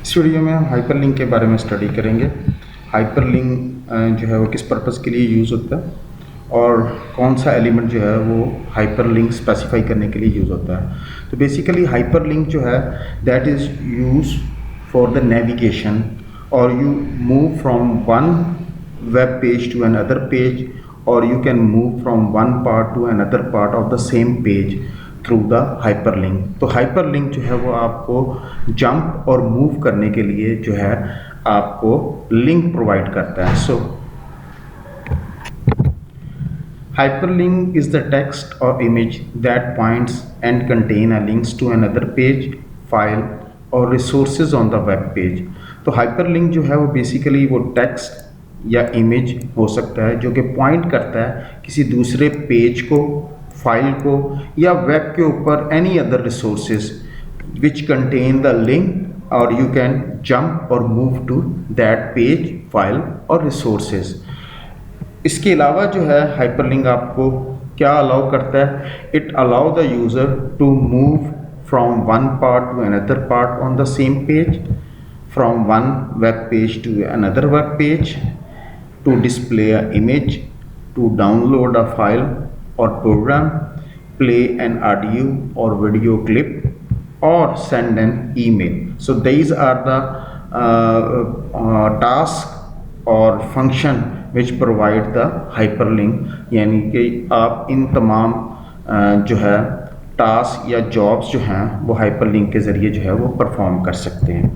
इस वीडियो में हम हाइपरलिंक के बारे में स्टडी करेंगे। हाइपरलिंक जो है वो किस पर्पज़ के लिए यूज़ होता है और कौन सा एलिमेंट जो है वो हाइपरलिंक स्पेसिफाई करने के लिए यूज़ होता है। तो बेसिकली हाइपरलिंक जो है that is use for the navigation और you move from one web page to another page और you can move from one part to another part of the same page through the hyperlink। तो hyperlink जो है वो आपको jump और move करने के लिए जो है आपको लिंक प्रोवाइड करता है। सो hyperlink is the text or image that points and contain a links to another page, file और resources on the web page। तो hyperlink जो है वो बेसिकली वो टेक्स्ट या इमेज हो सकता है जो कि पॉइंट करता है किसी दूसरे पेज को, फाइल को या वेब के ऊपर any other resources which contain the link और यू कैन जंप और move to that page, file और रिसोर्सेज। इसके अलावा जो है हाइपरलिंक आपको क्या अलाउ करता है? It allow the user to move from one part to another part on the same page, from one web page to another web page, to display an image, to download a file or program, play an audio or video clip, or send an email. So these are the task or function which provide the hyperlink। यानी कि आप इन तमाम जो है task या jobs जो हैं वो हाइपरलिंक के ज़रिए जो है वो परफॉर्म कर सकते हैं।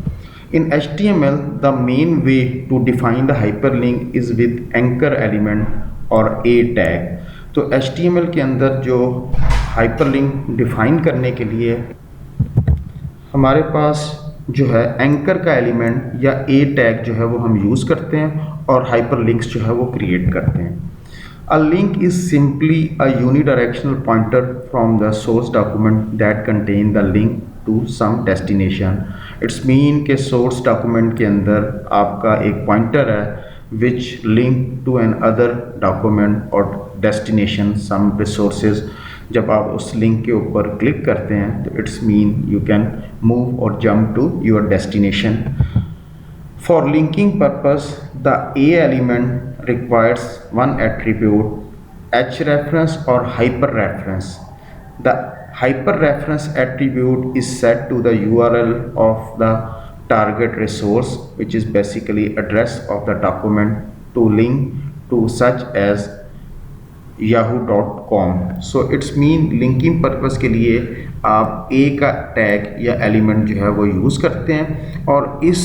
In HTML, the main way to define the hyperlink is with anchor element or a tag। तो HTML के अंदर जो hyperlink डिफाइन करने के लिए हमारे पास जो है एंकर का एलिमेंट या a टैग जो है वो हम यूज़ करते हैं और हाइपरलिंक्स जो है वो क्रिएट करते हैं। A link is simply a unidirectional pointer from the source document that contain the link to some destination। It's mean के source document के अंदर आपका एक pointer है which link to an other document or destination some resources। जब आप उस link के ऊपर क्लिक करते हैं तो it's mean you can move or jump to your destination। For linking purpose, the A element requires one attribute, hrefs or hyperreference। The hyperreference attribute is set to the URL of the target resource, which is basically address of the document to link to such as yahoo.com। So it's mean linking purpose के लिए आप A का tag या element जो है वो use करते हैं और इस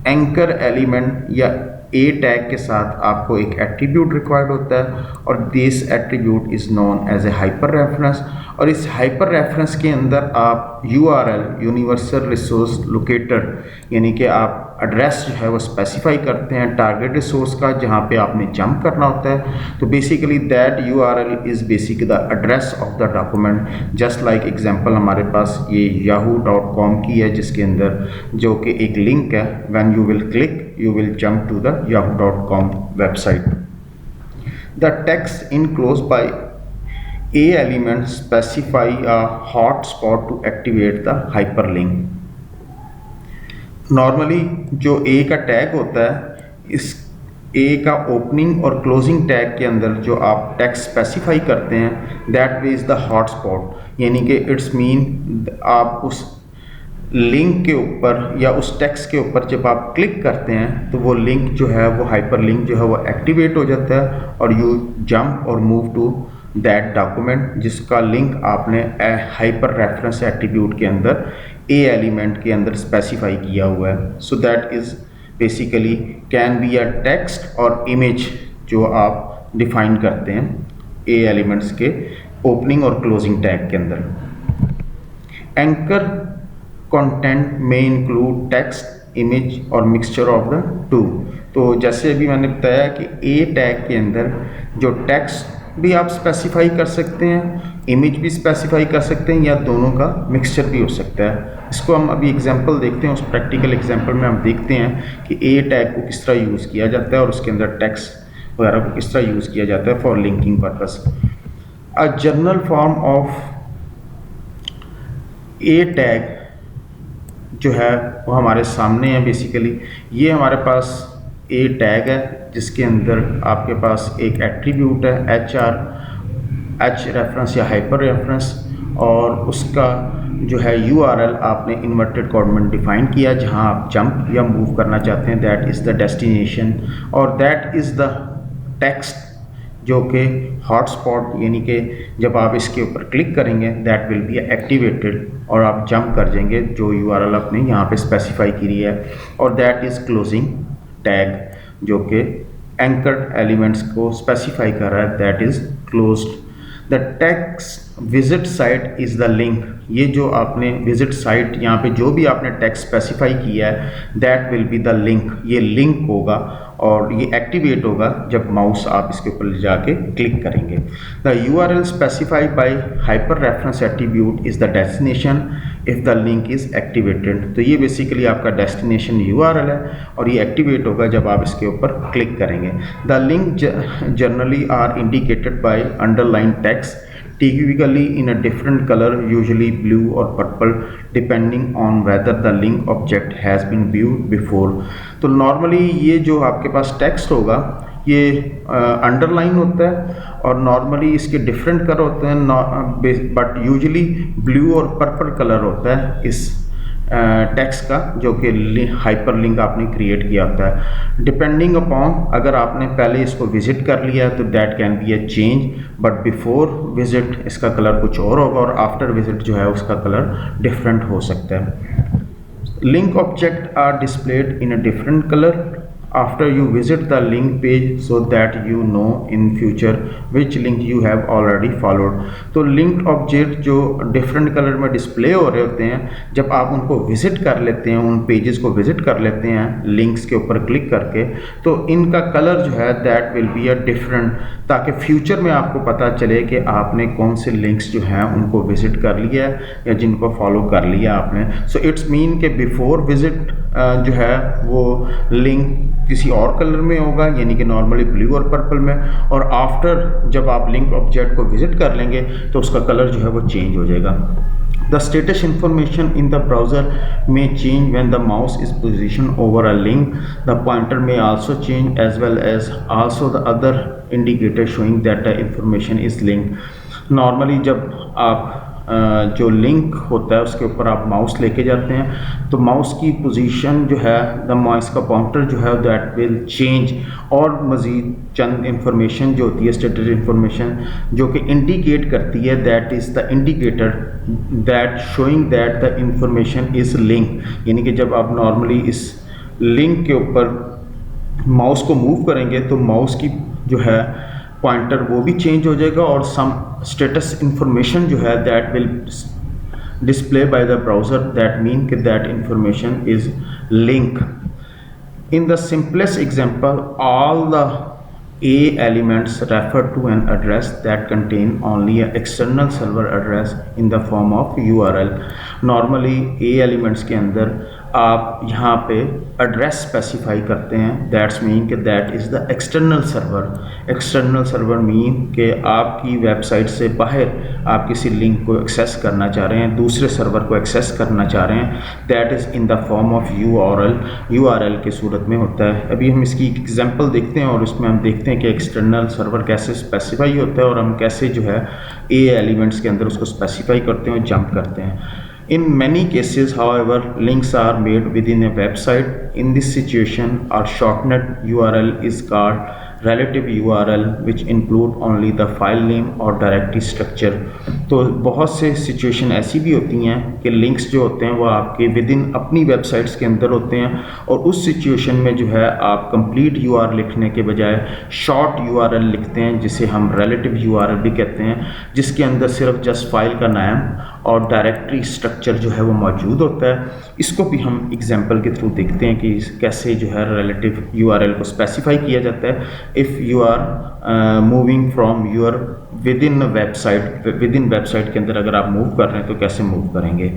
एंकर एलिमेंट या ए टैग के साथ आपको एक एट्रीब्यूट रिक्वायर्ड होता है और this attribute is known as a hyper reference. और इस हाइपर रेफरेंस के अंदर आप URL यूनिवर्सल रिसोर्स लोकेटर यानी कि आप एड्रेस जो है वो स्पेसिफाई करते हैं टारगेट रिसोर्स का जहाँ पे आपने जंप करना होता है। तो basically that URL is basically the address of the document. Just like example हमारे पास ये yahoo.com की है जिसके अंदर जो कि एक लिंक है, when you will click you will jump to the yahoo.com website। The text enclosed by A element specify a hotspot to activate the hyperlink। Normally जो A का टैग होता है, इस A का ओपनिंग और क्लोजिंग टैग के अंदर जो आप टेक्स्ट स्पेसिफाई करते हैं दैट इज़ द हॉटस्पॉट। यानी कि इट्स मीन आप उस लिंक के ऊपर या उस टेक्स्ट के ऊपर जब आप क्लिक करते हैं तो वो लिंक जो है वो हाइपरलिंक जो है वो एक्टिवेट हो जाता है और यू जंप और मूव टू दैट डॉक्यूमेंट जिसका लिंक आपने हाइपर रेफरेंस एट्रीब्यूट के अंदर ए एलिमेंट के अंदर स्पेसिफाई किया हुआ है। सो that is basically can be a text और इमेज जो आप डिफाइन करते हैं ए एलिमेंट्स के ओपनिंग और क्लोजिंग टैग के अंदर। एंकर कंटेंट में इंक्लूड टेक्स्ट, इमेज और मिक्सचर ऑफ द टू। तो जैसे अभी मैंने बताया कि ए टैग के अंदर जो टेक्स्ट भी आप स्पेसिफाई कर सकते हैं, इमेज भी स्पेसिफाई कर सकते हैं या दोनों का मिक्सचर भी हो सकता है। इसको हम अभी एग्जांपल देखते हैं। उस प्रैक्टिकल एग्जांपल में हम देखते हैं कि ए टैग को किस तरह यूज़ किया जाता है और उसके अंदर टेक्स्ट वगैरह को किस तरह यूज़ किया जाता है for linking purpose. A general form of A tag जो है वो हमारे सामने है। बेसिकली ये हमारे पास ए टैग है जिसके अंदर आपके पास एक एट्रीब्यूट है एच रेफरेंस या हाइपर रेफरेंस, और उसका जो है यूआरएल आपने इन्वर्टेड कॉमा में डिफाइन किया जहां आप जंप या मूव करना चाहते हैं, दैट इज़ द डेस्टिनेशन, और दैट इज़ द टेक्स्ट जो कि हॉटस्पॉट, यानी कि जब आप इसके ऊपर क्लिक करेंगे दैट विल बी एक्टिवेटेड और आप जंप कर जाएंगे जो यूआरएल आपने यहाँ पे स्पेसिफाई की है। और दैट इज़ क्लोजिंग टैग जो कि एंकर्ड एलिमेंट्स को स्पेसिफाई कर रहा है, that is closed. The text visit site is the link, ये जो आपने विजिट साइट यहाँ पे जो भी आपने टेक्स्ट स्पेसिफाई किया है that will be the link, ये लिंक होगा और ये एक्टिवेट होगा जब माउस आप इसके ऊपर ले जाके क्लिक करेंगे। The URL specified by hyper reference attribute is the destination if the link is activated. तो ये बेसिकली आपका डेस्टिनेशन यूआरएल है और ये एक्टिवेट होगा जब आप इसके ऊपर क्लिक करेंगे। The link generally are indicated by underline text typically in a different color, usually blue or purple, depending on whether the link object has been viewed before। तो नॉर्मली ये जो आपके पास टेक्स्ट होगा ये अंडरलाइन होता है और नॉर्मली इसके डिफरेंट कलर होते हैं, बट यूजुअली ब्लू और पर्पल कलर होता है इस टेक्स्ट का जो कि हाइपर लिंक आपने क्रिएट किया होता है। डिपेंडिंग अपॉन, अगर आपने पहले इसको विजिट कर लिया है तो that can be a change, but before visit इसका कलर कुछ और होगा और आफ्टर विजिट जो है उसका कलर डिफरेंट हो सकता है। Link object are displayed in a different colour after you visit the link page so that you know in future which link you have already followed। तो लिंक्ड ऑब्जेक्ट जो different colour में display हो रहे होते हैं जब आप उनको विजिट कर लेते हैं, उन पेजेस को विजिट कर लेते हैं लिंक्स के ऊपर क्लिक करके, तो इनका कलर जो है that will be a different, ताकि फ्यूचर में आपको पता चले कि आपने कौन से लिंक्स जो हैं उनको विजिट कर लिया है या जिनको फॉलो कर लिया आपने। सो इट्स मीन कि बिफोर विजिट जो है वो लिंक किसी और कलर में होगा, यानी कि नॉर्मली ब्लू और पर्पल में, और आफ्टर जब आप लिंक ऑब्जेक्ट को विजिट कर लेंगे तो उसका कलर जो है वो चेंज हो जाएगा। The status information in the browser may change when the mouse is positioned over a link. The pointer may also change as well as also the other indicator showing that the information is linked। Normally जब आप जो link होता है उसके ऊपर आप mouse लेके जाते हैं तो माउस की पोजीशन जो है, द माउस का पॉइंटर जो है दैट विल चेंज, और मज़ीद चंद इंफॉर्मेशन जो होती है स्टेटस इंफॉर्मेशन जो कि इंडिकेट करती है, that is the indicator that showing that the information is link. यानी कि जब आप नॉर्मली इस लिंक के ऊपर माउस को मूव करेंगे तो माउस की जो है पॉइंटर वो भी चेंज हो जाएगा और सम स्टेटस इंफॉर्मेशन जो है that will display by the browser, that mean कि that information is link. In the simplest example, all the A elements refer to an address that contain only an external server address in the form of URL। Normally A elements के अंदर आप यहाँ पे address specify करते हैं, that's mean कि that is the external server. External server mean कि आपकी वेबसाइट से बाहर आप किसी लिंक को एक्सेस करना चाह रहे हैं, दूसरे सर्वर को एक्सेस करना चाह रहे हैं, that is in the form of URL की सूरत में होता है। अभी हम इसकी एग्जांपल देखते हैं और उसमें हम देखते हैं कि एक्सटर्नल सर्वर कैसे स्पेसिफाई होता है और हम कैसे जो है ए एलिमेंट्स के अंदर उसको स्पेसिफाई करते हैं और जंप करते हैं। In many cases, however, links are made within a website. In this situation, our shortened URL is called relative URL, which include only the file name और directory structure। तो बहुत से सिचुएशन ऐसी भी होती हैं कि लिंक्स जो होते हैं वो आपके विद इन अपनी वेबसाइट्स के अंदर होते हैं और उस सिचुएशन में जो है आप कंप्लीट URL लिखने के बजाय शॉर्ट URL लिखते हैं जिसे हम relative URL भी कहते हैं, जिसके अंदर सिर्फ जस्ट फाइल का नाम और डायरेक्टरी स्ट्रक्चर जो है वो मौजूद होता है। इसको भी हम एग्जांपल के थ्रू देखते हैं कि कैसे जो है रिलेटिव URL को स्पेसिफाई किया जाता है। If you are moving from your within website के अंदर अगर आप मूव कर रहे हैं तो कैसे मूव करेंगे।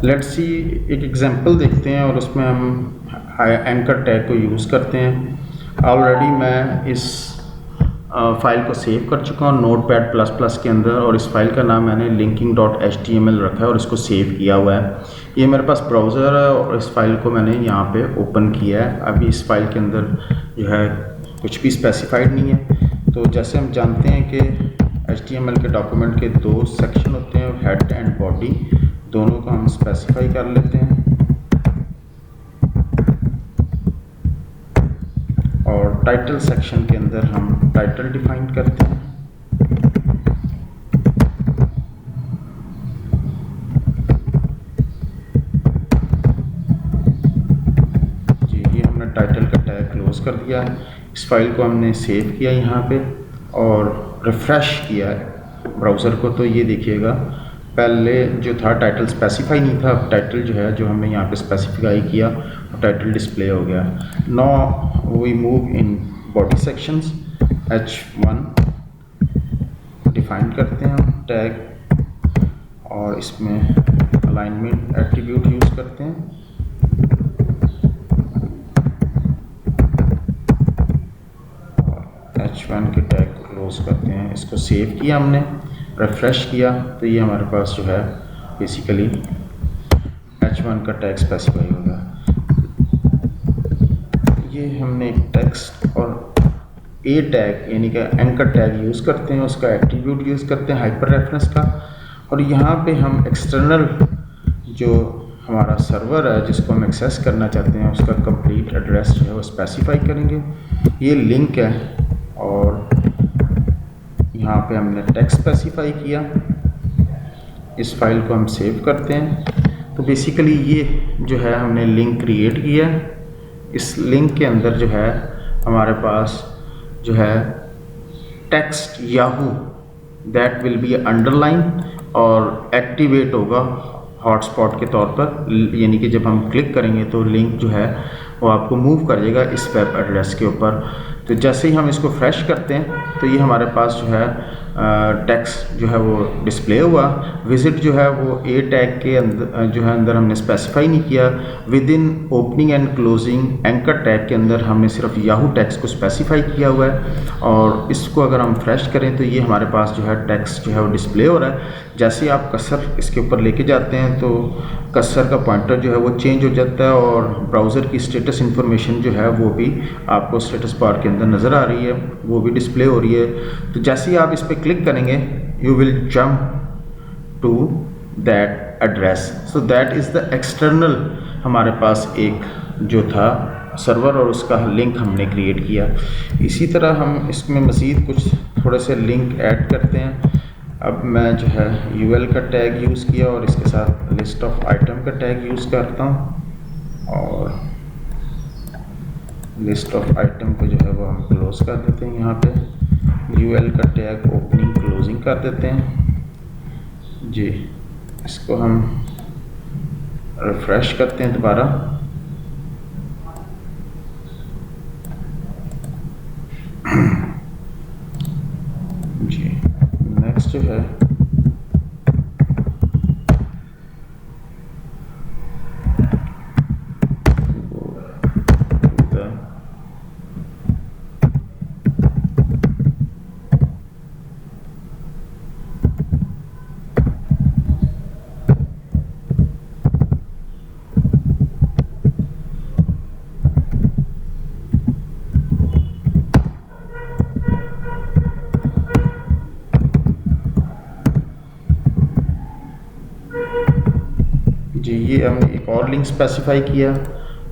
लेट्स सी एक एग्जांपल देखते हैं और उसमें हम एंकर टैग को यूज़ करते हैं। ऑलरेडी मैं इस फ़ाइल को सेव कर चुका हूँ नोटपैड प्लस प्लस के अंदर, और इस फाइल का नाम मैंने linking.html रखा है और इसको सेव किया हुआ है। ये मेरे पास ब्राउज़र है और इस फाइल को मैंने यहाँ पे ओपन किया है। अभी इस फाइल के अंदर जो है कुछ भी स्पेसिफाइड नहीं है। तो जैसे हम जानते हैं कि HTML के डॉक्यूमेंट के दो सेक्शन होते हैं, हेड एंड बॉडी, दोनों को हम स्पेसिफाई कर लेते हैं। और टाइटल सेक्शन के अंदर हम टाइटल डिफाइन करते हैं। जी, ये हमने टाइटल का टैग क्लोज कर दिया है। इस फाइल को हमने सेव किया यहाँ पे और रिफ़्रेश किया है ब्राउज़र को। तो ये देखिएगा, पहले जो था टाइटल स्पेसिफाई नहीं था, अब टाइटल जो है जो हमने यहाँ पे स्पेसिफाई किया टाइटल डिस्प्ले हो गया। Now we move in body sections. H1 define करते हैं हम टैग और इसमें अलाइनमेंट एट्रीब्यूट यूज़ करते हैं। H1 के टैग को क्लोज करते हैं। इसको सेव किया हमने, रिफ्रेश किया तो ये हमारे पास जो है बेसिकली H1 का टैग स्पेसिफाई होगा। ये हमने एक टेक्स्ट और ए टैग यानी कि एंकर टैग यूज़ करते हैं, उसका एट्रीब्यूट यूज़ करते हैं हाइपर रेफरेंस का। और यहाँ पे हम एक्सटर्नल जो हमारा सर्वर है जिसको हम एक्सेस करना चाहते हैं उसका कंप्लीट एड्रेस जो है वो स्पेसिफाई करेंगे। ये लिंक है और यहाँ पे हमने टेक्स्ट स्पेसिफाई किया। इस फाइल को हम सेव करते हैं। तो बेसिकली ये जो है हमने लिंक क्रिएट किया। इस लिंक के अंदर जो है हमारे पास जो है text Yahoo that will be underline और एक्टिवेट होगा हॉटस्पॉट के तौर पर, यानी कि जब हम क्लिक करेंगे तो लिंक जो है वो आपको मूव करिएगा इस वेब एड्रेस के ऊपर। तो जैसे ही हम इसको फ्रेश करते हैं तो ये हमारे पास जो है टेक्स्ट जो है वो डिस्प्ले हुआ। विजिट जो है वो ए टैग के अंदर जो है अंदर हमने स्पेसिफाई नहीं किया। With in opening and closing anchor tag के अंदर हमने सिर्फ याहू टेक्स्ट को स्पेसिफाई किया हुआ है। और इसको अगर हम फ्रेश करें तो ये हमारे पास जो है टेक्स्ट जो है वो डिस्प्ले हो रहा है। जैसे आप कर्सर इसके ऊपर लेके जाते हैं तो कर्सर का पॉइंटर जो है वो चेंज हो जाता है और ब्राउज़र की स्टेटस इंफॉर्मेशन जो है वो भी आपको स्टेटस बार के अंदर नज़र आ रही है, वो भी डिस्प्ले हो रही है। तो जैसे ही आप इस पर क्लिक करेंगे you will jump to that address. So that is the external हमारे पास एक जो था सर्वर और उसका लिंक हमने क्रिएट किया। इसी तरह हम इसमें मज़ीद कुछ थोड़े से लिंक ऐड करते हैं। अब मैं जो है यूएल का टैग यूज़ किया और इसके साथ लिस्ट ऑफ आइटम का टैग यूज़ करता हूँ और लिस्ट ऑफ आइटम को जो है वो हम क्लोज कर देते हैं। यहाँ पे यूएल का टैग ओपनिंग क्लोजिंग कर देते हैं जी। इसको हम रिफ्रेश करते हैं दोबारा। जी नेक्स्ट जो है जी, ये हमने एक और लिंक स्पेसिफाई किया।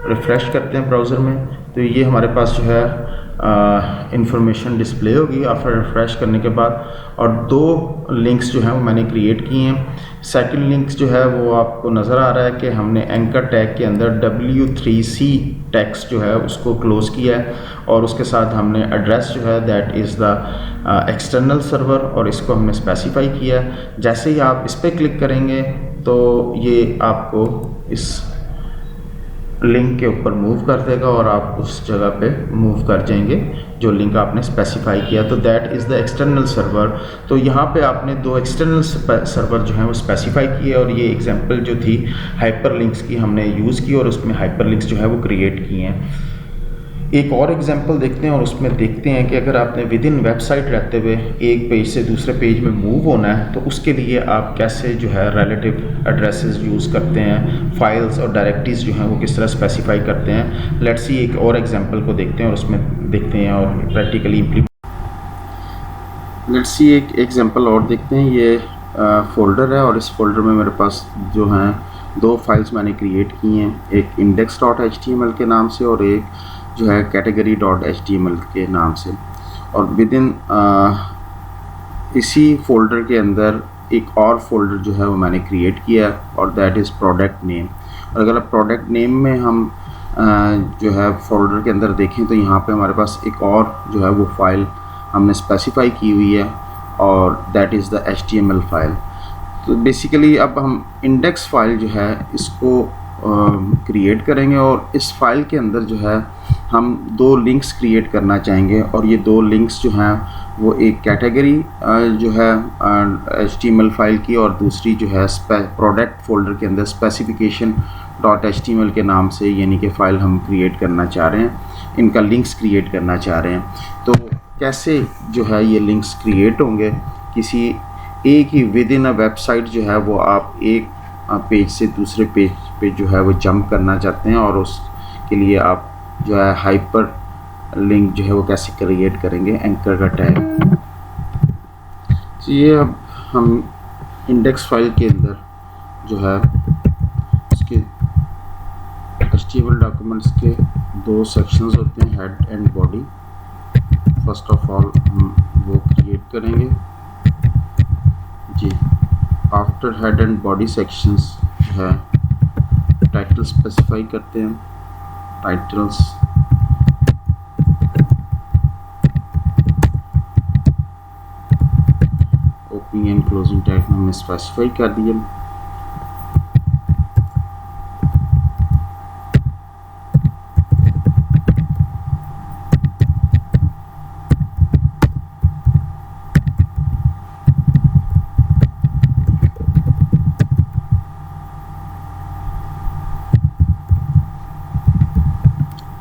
रिफ़्रेश करते हैं ब्राउज़र में तो ये हमारे पास जो है इंफॉर्मेशन डिस्प्ले होगी आफ्टर रिफ़्रेश करने के बाद। और दो लिंक्स जो हैं वो मैंने क्रिएट किए हैं। सेकंड लिंक्स जो है वो आपको नज़र आ रहा है कि हमने एंकर टैग के अंदर W3C टेक्स्ट जो है उसको क्लोज़ किया है और उसके साथ हमने एड्रेस जो है that is the external server और इसको हमने स्पेसिफाई किया है। जैसे ही आप इस पर क्लिक करेंगे तो ये आपको इस लिंक के ऊपर मूव कर देगा और आप उस जगह पे मूव कर जाएंगे जो लिंक आपने स्पेसिफाई किया। तो that is the external server. तो यहाँ पे आपने दो एक्सटर्नल सर्वर जो हैं वो स्पेसिफाई किए और ये एग्जांपल जो थी हाइपर लिंक्स की हमने यूज़ की और उसमें हाइपर लिंक्स जो है वो क्रिएट किए हैं। एक और एग्जांपल देखते हैं और उसमें देखते हैं कि अगर आपने विद इन वेबसाइट रहते हुए एक पेज से दूसरे पेज में मूव होना है तो उसके लिए आप कैसे जो है रिलेटिव एड्रेसेस यूज़ करते हैं, फाइल्स और डायरेक्टरीज जो हैं वो किस तरह स्पेसिफाई करते हैं। लेट्स सी एक और एग्जांपल को देखते हैं और उसमें देखते हैं और प्रैक्टिकली लेट्स सी एक एग्जांपल और देखते हैं। ये फ़ोल्डर है और इस फोल्डर में मेरे पास जो हैं दो फाइल्स मैंने क्रिएट की हैं, एक index.html के नाम से और एक जो है category.html के नाम से। और विद इन इसी फोल्डर के अंदर एक और फोल्डर जो है वो मैंने क्रिएट किया है और दैट इज़ प्रोडक्ट नेम। और अगर आप प्रोडक्ट नेम में हम जो है फोल्डर के अंदर देखें तो यहाँ पे हमारे पास एक और जो है वो फाइल हमने स्पेसिफाई की हुई है और that is the HTML file. तो बेसिकली अब हम इंडेक्स फाइल जो है इसको क्रिएट करेंगे और इस फाइल के अंदर जो है हम दो लिंक्स क्रिएट करना चाहेंगे और ये दो लिंक्स जो हैं वो एक कैटेगरी जो है HTML फाइल की और दूसरी जो है प्रोडक्ट फोल्डर के अंदर specification.html के नाम से यानी कि फ़ाइल हम क्रिएट करना चाह रहे हैं, इनका लिंक्स क्रिएट करना चाह रहे हैं। तो कैसे जो है ये लिंक्स क्रिएट होंगे, किसी एक ही विद इन अ वेबसाइट जो है वो आप एक पेज से दूसरे पेज पे जो है वो जंप करना चाहते हैं और उसके लिए आप जो है हाइपर लिंक जो है वो कैसे क्रिएट करेंगे, एंकर का टैग। तो ये अब हम इंडेक्स फाइल के अंदर जो है इसके HTML डॉक्यूमेंट्स के दो सेक्शंस होते हैं, head and body. First of all हम वो क्रिएट करेंगे जी। After head and body sections जो है टाइटल स्पेसिफाई करते हैं, titles opening and closing tag हमने स्पेसिफाई कर दिया।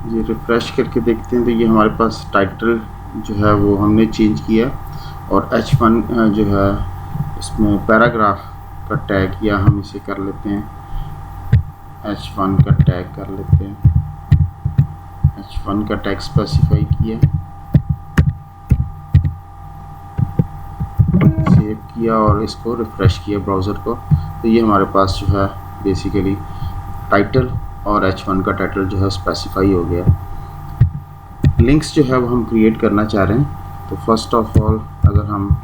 ये रिफ़्रेश करके देखते हैं तो ये हमारे पास टाइटल जो है वो हमने चेंज किया और H1 जो है इसमें पैराग्राफ का टैग या हम इसे कर लेते हैं H1 का टैग कर लेते हैं। H1 का टैग स्पेसिफाई किया, सेव किया और इसको रिफ़्रेश किया ब्राउज़र को, तो ये हमारे पास जो है बेसिकली टाइटल और H1 का टाइटल जो है स्पेसिफाई हो गया। लिंक्स जो है वो हम क्रिएट करना चाह रहे हैं तो फर्स्ट ऑफ ऑल अगर हम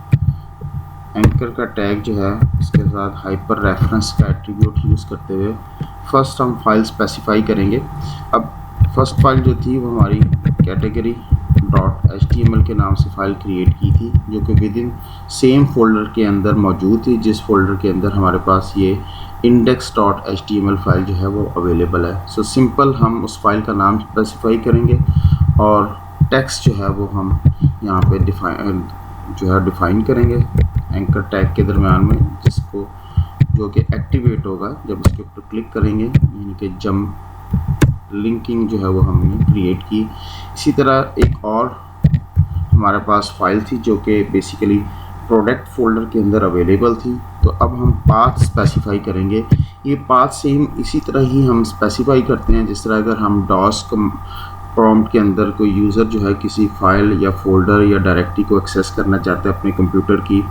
एंकर का टैग जो है इसके साथ हाइपर रेफरेंस का एट्रीब्यूट यूज़ करते हुए फर्स्ट हम फाइल स्पेसिफाई करेंगे। अब फर्स्ट फाइल जो थी वो हमारी category.html के नाम से फ़ाइल क्रिएट की थी जो कि विद इन सेम फोल्डर के अंदर मौजूद थी, जिस फोल्डर के अंदर हमारे पास ये index.html फाइल जो है वो अवेलेबल है। सो सिंपल हम उस फाइल का नाम स्पेसिफाई करेंगे और टेक्स्ट जो है वो हम यहाँ पे डिफ़ाइन करेंगे एंकर टैग के दरम्यान में, जिसको जो कि एक्टिवेट होगा जब इसके ऊपर क्लिक करेंगे, यानी कि जंप लिंकिंग जो है वो हमने क्रिएट की। इसी तरह एक और हमारे पास फाइल थी जो कि बेसिकली प्रोडक्ट फोल्डर के अंदर अवेलेबल थी, तो अब हम पाथ स्पेसिफाई करेंगे। ये पाथ सेम इसी तरह ही हम स्पेसिफाई करते हैं जिस तरह अगर हम डॉस प्रॉम्प्ट के अंदर कोई यूज़र जो है किसी फाइल या फोल्डर या डायरेक्टरी को एक्सेस करना चाहता है अपने कंप्यूटर की,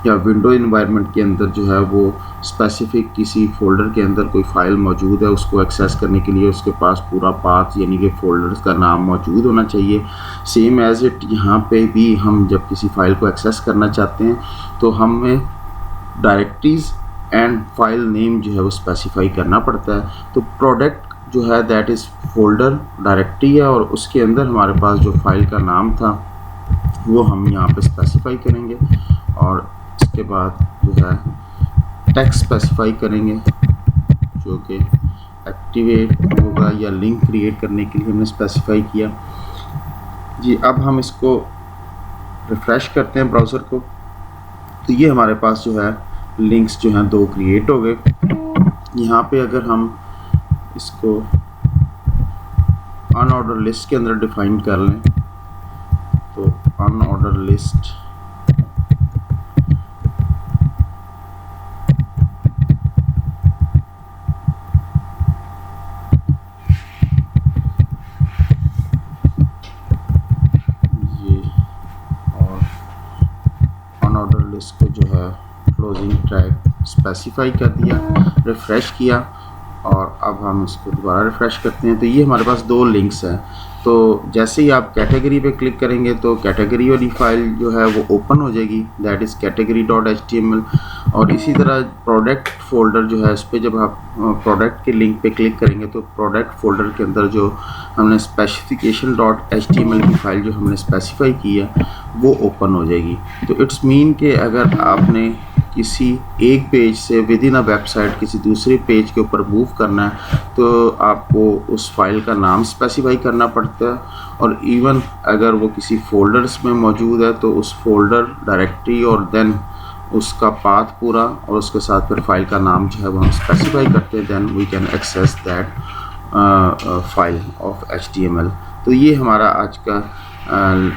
या विंडो एनवायरनमेंट के अंदर जो है वो स्पेसिफिक किसी फोल्डर के अंदर कोई फ़ाइल मौजूद है, उसको एक्सेस करने के लिए उसके पास पूरा पाथ यानी कि फोल्डर्स का नाम मौजूद होना चाहिए। सेम एज़ इट यहाँ पे भी हम जब किसी फ़ाइल को एक्सेस करना चाहते हैं तो हमें डायरेक्टरीज़ एंड फाइल नेम जो है वो स्पेसिफाई करना पड़ता है। तो प्रोडक्ट जो है दैट इज़ फोल्डर डायरेक्टरी है और उसके अंदर हमारे पास जो फाइल का नाम था वो हम यहाँ पे स्पेसिफाई करेंगे और इसके बाद जो है टेक्स्ट स्पेसिफाई करेंगे जो कि एक्टिवेट होगा या लिंक क्रिएट करने के लिए हमने स्पेसिफाई किया जी। अब हम इसको रिफ़्रेश करते हैं ब्राउज़र को, तो ये हमारे पास जो है लिंक्स जो हैं दो क्रिएट हो गए। यहाँ पे अगर हम इसको अनऑर्डर लिस्ट के अंदर डिफाइन कर लें। तो अनऑर्डर लिस्ट ये, और अनऑर्डर लिस्ट को जो है क्लोजिंग टैग स्पेसिफाई कर दिया, रिफ़्रेश किया, और अब हम इसको दोबारा रिफ़्रेश करते हैं। तो ये हमारे पास 2 लिंक्स हैं। तो जैसे ही आप कैटेगरी पे क्लिक करेंगे तो कैटेगरी वाली फ़ाइल जो है वो ओपन हो जाएगी, दैट इज़ category.html। और इसी तरह प्रोडक्ट फ़ोल्डर जो है, इस पर जब आप प्रोडक्ट के लिंक पे क्लिक करेंगे तो प्रोडक्ट फ़ोल्डर के अंदर जो हमने specification.html की फ़ाइल जो हमने स्पेसिफाई की है वो ओपन हो जाएगी। तो इट्स मीन कि अगर आपने किसी एक पेज से विद इन अ वेबसाइट किसी दूसरे पेज के ऊपर मूव करना है तो आपको उस फाइल का नाम स्पेसिफाई करना पड़ता है, और इवन अगर वो किसी फ़ोल्डर्स में मौजूद है तो उस फोल्डर डायरेक्टरी और देन उसका पाथ पूरा और उसके साथ फिर फाइल का नाम जो है वो हम स्पेसिफाई करते हैं, then we can access that file of HTML। तो ये हमारा आज का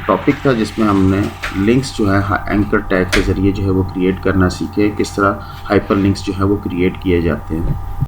टॉपिक था जिसमें हमने लिंक्स जो है एंकर टैग के ज़रिए जो है वो क्रिएट करना सीखे, किस तरह हाइपर लिंक्स जो है वो क्रिएट किए जाते हैं।